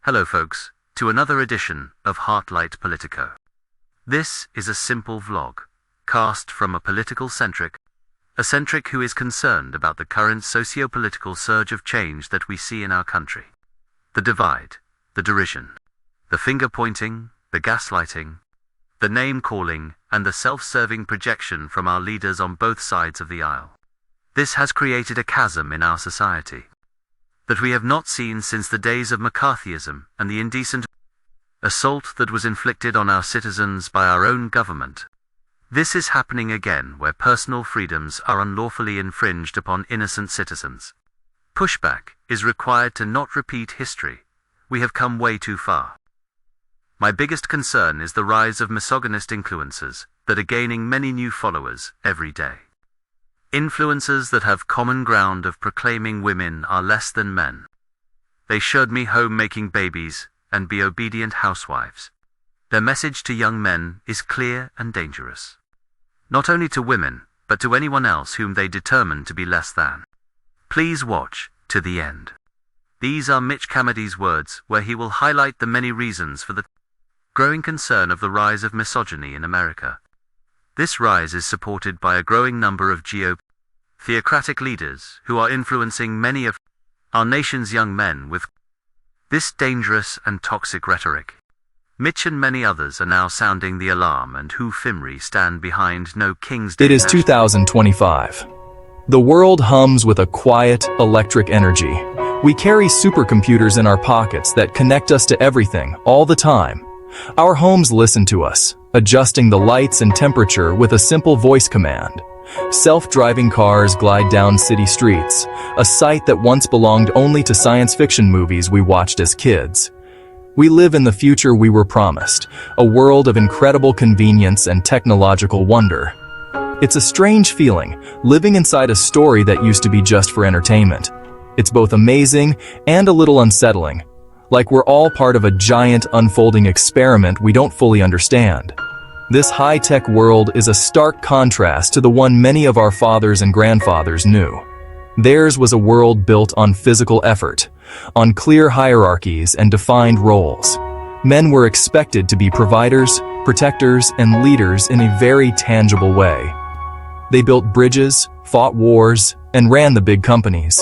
Hello folks, to another edition of Heartlight Politico. This is a simple vlog, cast from a political centric who is concerned about the current socio-political surge of change that we see in our country. The divide, the derision, the finger-pointing, the gaslighting, the name-calling, and the self-serving projection from our leaders on both sides of the aisle. This has created a chasm in our society that we have not seen since the days of McCarthyism and the indecent assault that was inflicted on our citizens by our own government. This is happening again where personal freedoms are unlawfully infringed upon innocent citizens. Pushback is required to not repeat history. We have come way too far. My biggest concern is the rise of misogynist influencers that are gaining many new followers every day. Influencers that have common ground of proclaiming women are less than men. They should be home making babies and be obedient housewives. Their message to young men is clear and dangerous. Not only to women, but to anyone else whom they determine to be less than. Please watch to the end. These are Mitch McConnell's words, where he will highlight the many reasons for the growing concern of the rise of misogyny in America. This rise is supported by a growing number of theocratic leaders who are influencing many of our nation's young men with this dangerous and toxic rhetoric. Mitch and many others are now sounding the alarm, and who Fimri stand behind no king's It is 2025. The world hums with a quiet, electric energy. We carry supercomputers in our pockets that connect us to everything, all the time. Our homes listen to us, adjusting the lights and temperature with a simple voice command. Self-driving cars glide down city streets, a sight that once belonged only to science fiction movies we watched as kids. We live in the future we were promised, a world of incredible convenience and technological wonder. It's a strange feeling, living inside a story that used to be just for entertainment. It's both amazing and a little unsettling, like we're all part of a giant unfolding experiment we don't fully understand. This high-tech world is a stark contrast to the one many of our fathers and grandfathers knew. Theirs was a world built on physical effort, on clear hierarchies and defined roles. Men were expected to be providers, protectors, and leaders in a very tangible way. They built bridges, fought wars, and ran the big companies.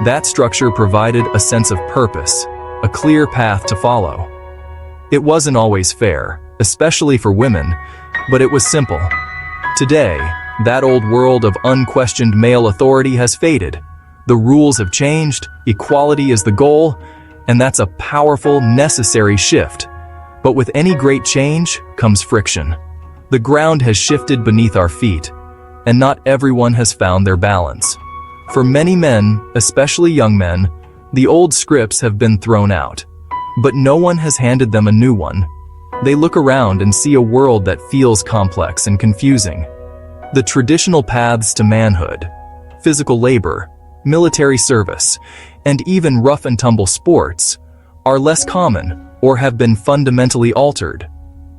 That structure provided a sense of purpose, a clear path to follow. It wasn't always fair, especially for women, but it was simple. Today, that old world of unquestioned male authority has faded. The rules have changed, equality is the goal, and that's a powerful, necessary shift. But with any great change comes friction. The ground has shifted beneath our feet, and not everyone has found their balance. For many men, especially young men, the old scripts have been thrown out, but no one has handed them a new one. They look around and see a world that feels complex and confusing. The traditional paths to manhood, physical labor, military service, and even rough-and-tumble sports are less common or have been fundamentally altered.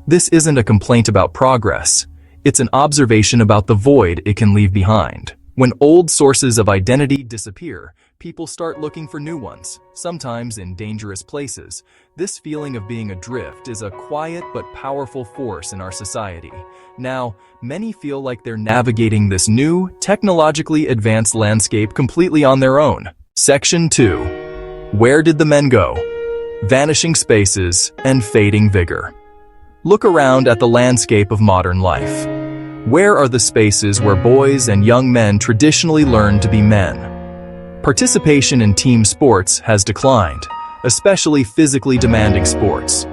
This isn't a complaint about progress. It's an observation about the void it can leave behind. When old sources of identity disappear, people start looking for new ones, sometimes in dangerous places. This feeling of being adrift is a quiet but powerful force in our society. Now, many feel like they're navigating this new, technologically advanced landscape completely on their own. Section 2. Where did the men go? Vanishing spaces and fading vigor. Look around at the landscape of modern life. Where are the spaces where boys and young men traditionally learned to be men? Participation in team sports has declined, especially physically demanding sports.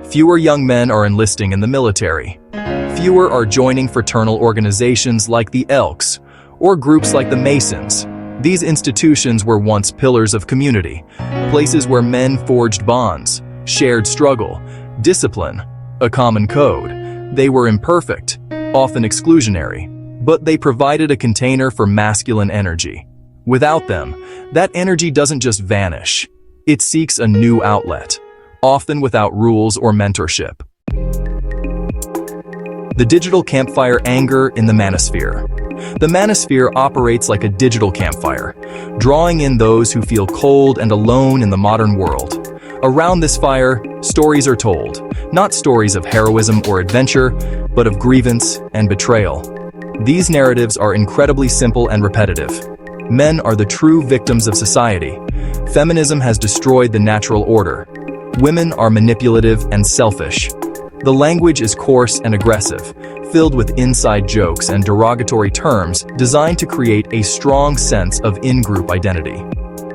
Fewer young men are enlisting in the military. Fewer are joining fraternal organizations like the Elks or groups like the Masons. These institutions were once pillars of community, places where men forged bonds, shared struggle, discipline, a common code. They were imperfect, often exclusionary, but they provided a container for masculine energy. Without them, that energy doesn't just vanish. It seeks a new outlet, often without rules or mentorship. The digital campfire anger in the manosphere. The manosphere operates like a digital campfire, drawing in those who feel cold and alone in the modern world. Around this fire, stories are told, not stories of heroism or adventure, but of grievance and betrayal. These narratives are incredibly simple and repetitive. Men are the true victims of society. Feminism has destroyed the natural order. Women are manipulative and selfish. The language is coarse and aggressive, filled with inside jokes and derogatory terms designed to create a strong sense of in-group identity.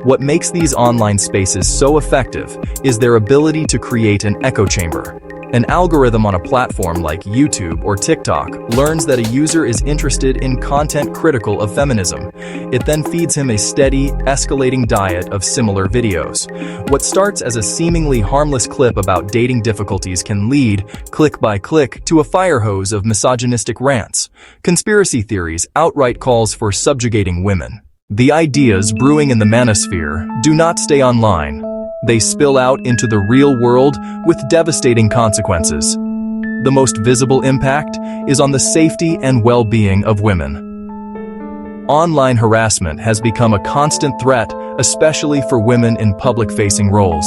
What makes these online spaces so effective is their ability to create an echo chamber. An algorithm on a platform like YouTube or TikTok learns that a user is interested in content critical of feminism. It then feeds him a steady, escalating diet of similar videos. What starts as a seemingly harmless clip about dating difficulties can lead, click by click, to a fire hose of misogynistic rants, conspiracy theories, outright calls for subjugating women. The ideas brewing in the manosphere do not stay online. They spill out into the real world with devastating consequences. The most visible impact is on the safety and well-being of women. Online harassment has become a constant threat, especially for women in public-facing roles.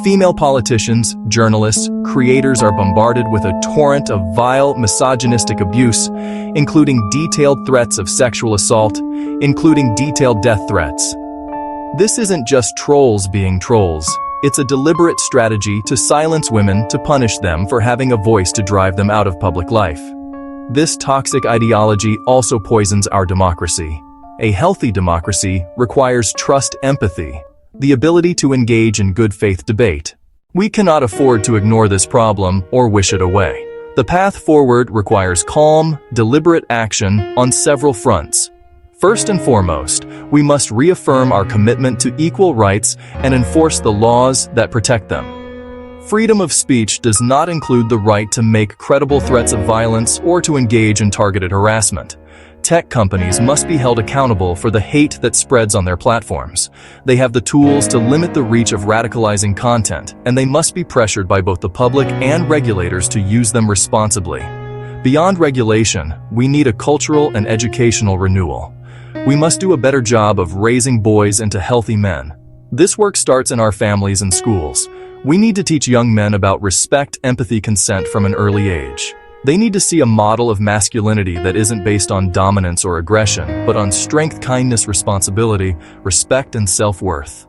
Female politicians, journalists, creators are bombarded with a torrent of vile, misogynistic abuse, including detailed threats of sexual assault, including detailed death threats. This isn't just trolls being trolls. It's a deliberate strategy to silence women to punish them for having a voice to drive them out of public life. This toxic ideology also poisons our democracy. A healthy democracy requires trust, empathy, the ability to engage in good faith debate. We cannot afford to ignore this problem or wish it away. The path forward requires calm, deliberate action on several fronts. First and foremost, we must reaffirm our commitment to equal rights and enforce the laws that protect them. Freedom of speech does not include the right to make credible threats of violence or to engage in targeted harassment. Tech companies must be held accountable for the hate that spreads on their platforms. They have the tools to limit the reach of radicalizing content, and they must be pressured by both the public and regulators to use them responsibly. Beyond regulation, we need a cultural and educational renewal. We must do a better job of raising boys into healthy men. This work starts in our families and schools. We need to teach young men about respect, empathy, consent from an early age. They need to see a model of masculinity that isn't based on dominance or aggression, but on strength, kindness, responsibility, respect, and self-worth.